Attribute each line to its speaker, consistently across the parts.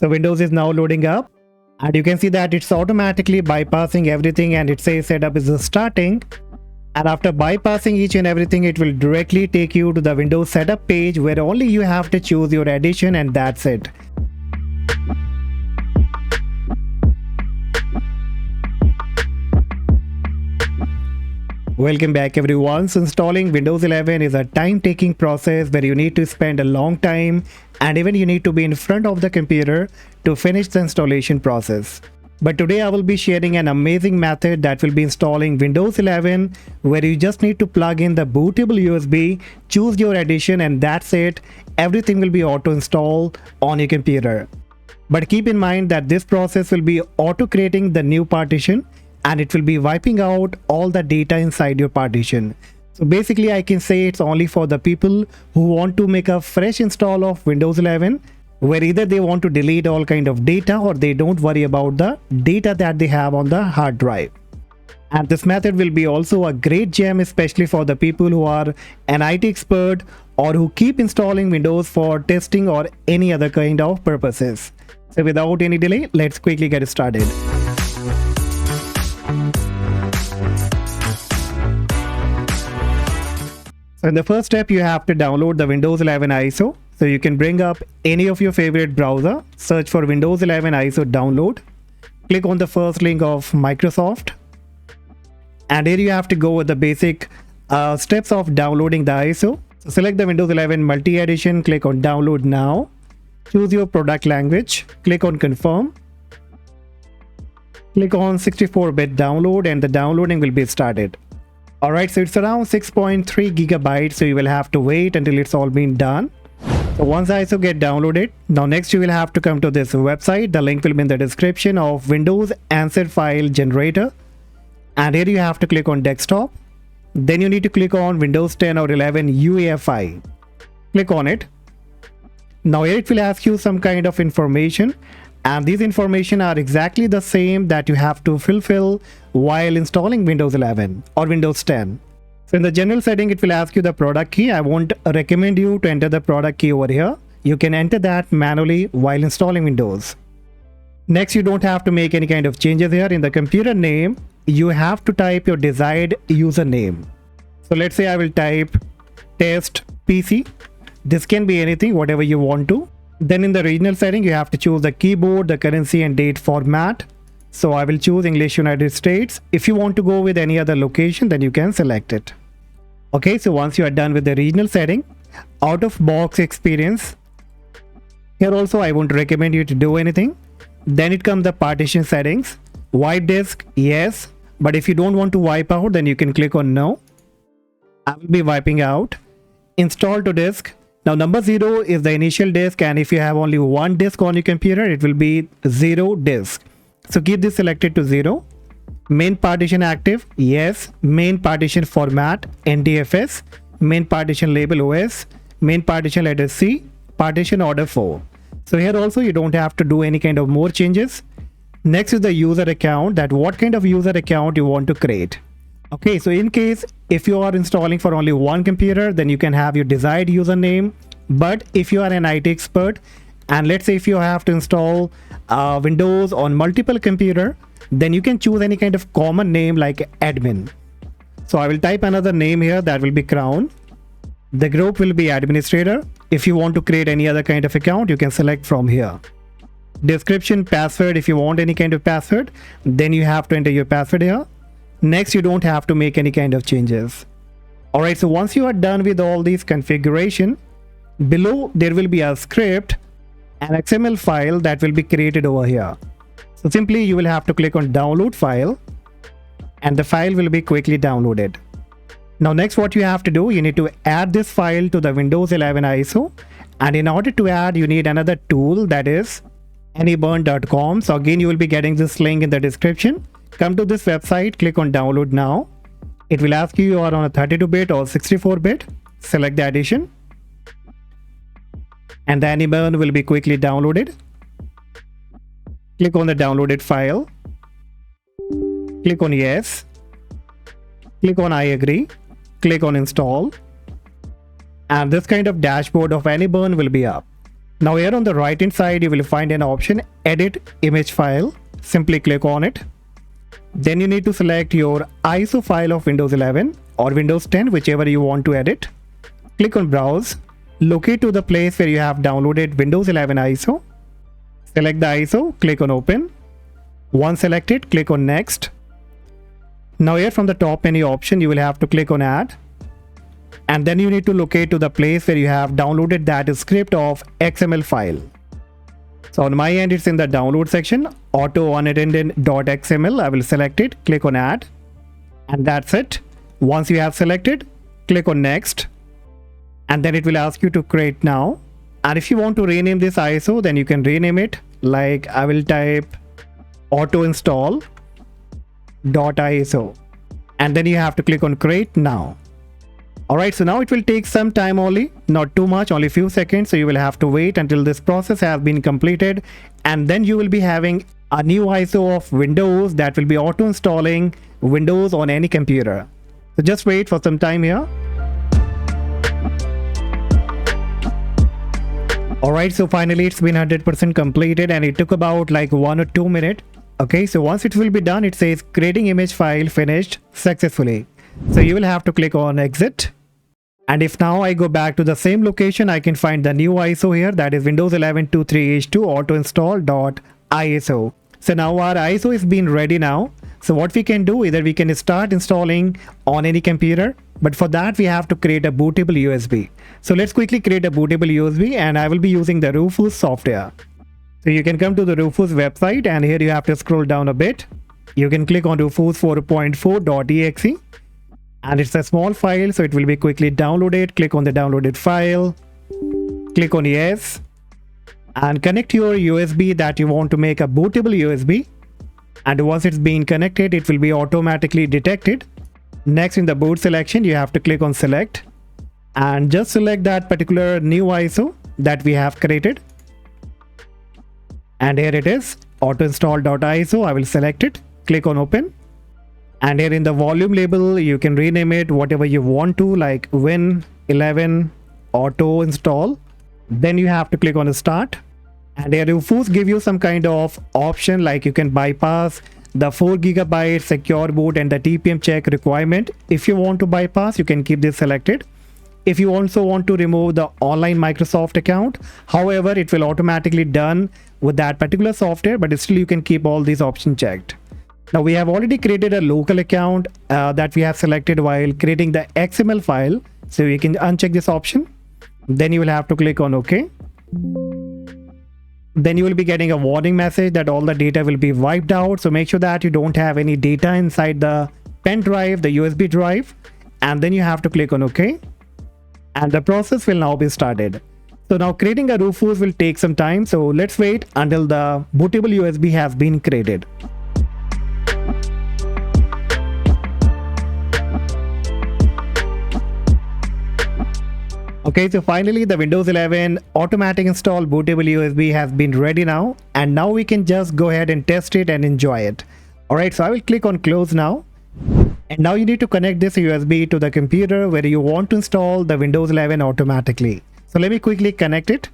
Speaker 1: So Windows is now loading up, and you can see that it's automatically bypassing everything, and it says setup is starting. And after bypassing each and everything, it will directly take you to the Windows setup page where only you have to choose your edition, and that's it. Welcome back everyone. So installing Windows 11 is a time-taking process where you need to spend a long time, and even you need to be in front of the computer to finish the installation process. But today I will be sharing an amazing method that will be installing Windows 11, where you just need to plug in the bootable USB, choose your edition, and that's it. Everything will be auto-installed on your computer. But keep in mind that this process will be auto-creating the new partition, and it will be wiping out all the data inside your partition. So basically I can say it's only for the people who want to make a fresh install of Windows 11, where either they want to delete all kind of data or they don't worry about the data that they have on the hard drive. And this method will be also a great gem, especially for the people who are an IT expert or who keep installing Windows for testing or any other kind of purposes. So without any delay, let's quickly get started. So in the first step, you have to download the Windows 11 ISO. So you can bring up any of your favorite browser, search for Windows 11 ISO download, click on the first link of Microsoft, and here you have to go with the basic steps of downloading the ISO. So select the Windows 11 multi-edition, click on download now, choose your product language, click on confirm, click on 64-bit download, and the downloading will be started. Alright, so it's around 6.3 gigabytes, so you will have to wait until it's all been done. So once ISO get downloaded, now next you will have to come to this website. The link will be in the description of Windows Answer File Generator. And here you have to click on desktop. Then you need to click on Windows 10 or 11 UEFI. Click on it. Now here it will ask you some kind of information, and these information are exactly the same that you have to fulfill while installing Windows 11 or Windows 10. So in the general setting, it will ask you the product key. I won't recommend you to enter the product key over here. You can enter that manually while installing Windows. Next, you don't have to make any kind of changes here. In the computer name, you have to type your desired username. So let's say I will type test PC. This can be anything, whatever you want to. Then in the regional setting, you have to choose the keyboard, the currency and date format. So I will choose English United States. If you want to go with any other location, then you can select it. Okay, so once you are done with the regional setting, out of box experience, here also I won't recommend you to do anything. Then it comes the partition settings. Wipe disk, yes. But if you don't want to wipe out, then you can click on no. I will be wiping out. Install to disk. Now number 0 is the initial disk, and if you have only one disk on your computer, it will be 0 disk. So keep this selected to 0. Main partition active, yes. Main partition format, NTFS. Main partition label OS. Main partition letter C. Partition order 4. So here also you don't have to do any kind of more changes. Next is the user account, that what kind of user account you want to create. Okay, so in case if you are installing for only one computer, then you can have your desired username. But if you are an IT expert, and let's say if you have to install Windows on multiple computer, then you can choose any kind of common name like admin. So I will type another name here, that will be Crown. The group will be administrator. If you want to create any other kind of account, you can select from here. Description, password, if you want any kind of password, then you have to enter your password here. Next, you don't have to make any kind of changes. Alright, so once you are done with all these configuration, below there will be a script, an XML file that will be created over here. So simply you will have to click on download file, and the file will be quickly downloaded. Now next what you have to do, you need to add this file to the Windows 11 ISO, and in order to add, you need another tool, that is anyburn.com. So again, you will be getting this link in the description. Come to this website, click on download now. It will ask you are on a 32-bit or 64-bit. Select the edition, and the anyburn will be quickly downloaded. Click on the downloaded file. Click on yes. Click on I agree. Click on install. And this kind of dashboard of anyburn will be up. Now here on the right hand side, you will find an option edit image file. Simply click on it. Then you need to select your ISO file of Windows 11 or Windows 10, whichever you want to edit. Click on browse. Locate to the place where you have downloaded Windows 11 ISO. Select the ISO, click on open. Once selected, click on next. Now here from the top menu option, you will have to click on add. And then you need to locate to the place where you have downloaded that script of XML file. So on my end, it's in the download section, unattend.xml. I will select it, click on add. And that's it. Once you have selected, click on next. And then it will ask you to create now. And if you want to rename this ISO, then you can rename it. Like I will type auto install.iso. And then you have to click on create now. Alright, so now it will take some time only, not too much, only few seconds. So you will have to wait until this process has been completed. And then you will be having a new ISO of Windows that will be auto installing Windows on any computer. So just wait for some time here. Alright, so finally it's been 100% completed and it took about like 1 or 2 minutes. Okay, so once it will be done, it says creating image file finished successfully. So you will have to click on exit. And if now I go back to the same location, I can find the new ISO here, that is Windows 11 23H2 auto install.iso. So now our ISO is being ready now. So what we can do, either we can start installing on any computer, but for that we have to create a bootable USB. So let's quickly create a bootable USB, and I will be using the Rufus software. So you can come to the Rufus website, and here you have to scroll down a bit. You can click on Rufus 4.4.exe. And it's a small file, so it will be quickly downloaded. Click on the downloaded file, click on yes, and connect your USB that you want to make a bootable USB. And once it's been connected, it will be automatically detected. Next, in the boot selection, you have to click on select and just select that particular new ISO that we have created. And here it is, auto install.iso. I will select it, click on open. And here in the volume label, you can rename it whatever you want to, like Win 11 auto install. Then you have to click on start. And here Rufus give you some kind of option, like you can bypass the 4 GB secure boot and the TPM check requirement. If you want to bypass, you can keep this selected. If you also want to remove the online Microsoft account, however, it will automatically done with that particular software, but still you can keep all these options checked. Now we have already created a local account that we have selected while creating the XML file. So you can uncheck this option. Then you will have to click on OK. Then you will be getting a warning message that all the data will be wiped out. So make sure that you don't have any data inside the pen drive, the USB drive. And then you have to click on OK. And the process will now be started. So now creating a Rufus will take some time. So let's wait until the bootable USB has been created. Okay, so finally the Windows 11 automatic install bootable USB has been ready now, and now we can just go ahead and test it and enjoy it. Alright, so I will click on close now, and now you need to connect this USB to the computer where you want to install the Windows 11 automatically. So let me quickly connect it.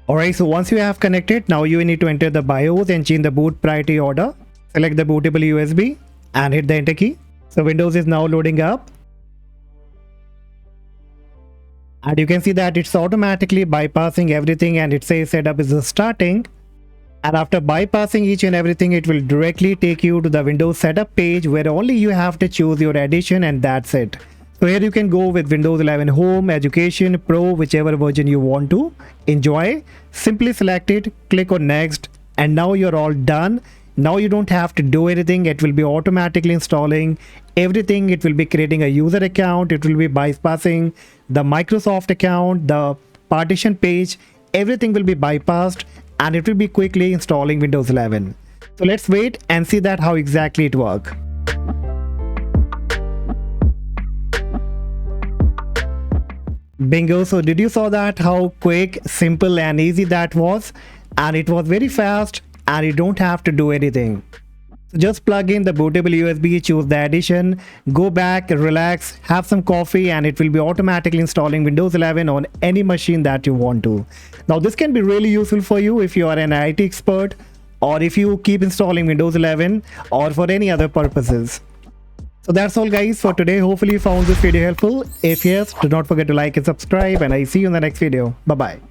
Speaker 1: Alright, so once you have connected, now you need to enter the BIOS and change the boot priority order. Select the bootable USB and hit the enter key. So Windows is now loading up. And you can see that it's automatically bypassing everything, and it says setup is starting. And after bypassing each and everything, it will directly take you to the Windows setup page where only you have to choose your edition, and that's it. So here you can go with Windows 11 Home, Education, Pro, whichever version you want to enjoy. Simply select it, click on next, and now you're all done. Now you don't have to do anything. It will be automatically installing everything. It will be creating a user account. It will be bypassing the Microsoft account, the partition page. Everything will be bypassed, and it will be quickly installing Windows 11. So let's wait and see that how exactly it works. Bingo. So did you saw that how quick, simple and easy that was? And it was very fast, and you don't have to do anything. So just plug in the bootable USB, choose the edition, go back, relax, have some coffee, and it will be automatically installing Windows 11 on any machine that you want to. Now this can be really useful for you if you are an IT expert, or if you keep installing Windows 11, or for any other purposes. So that's all guys for today. Hopefully you found this video helpful. If yes, do not forget to like and subscribe, and I see you in the next video. Bye bye.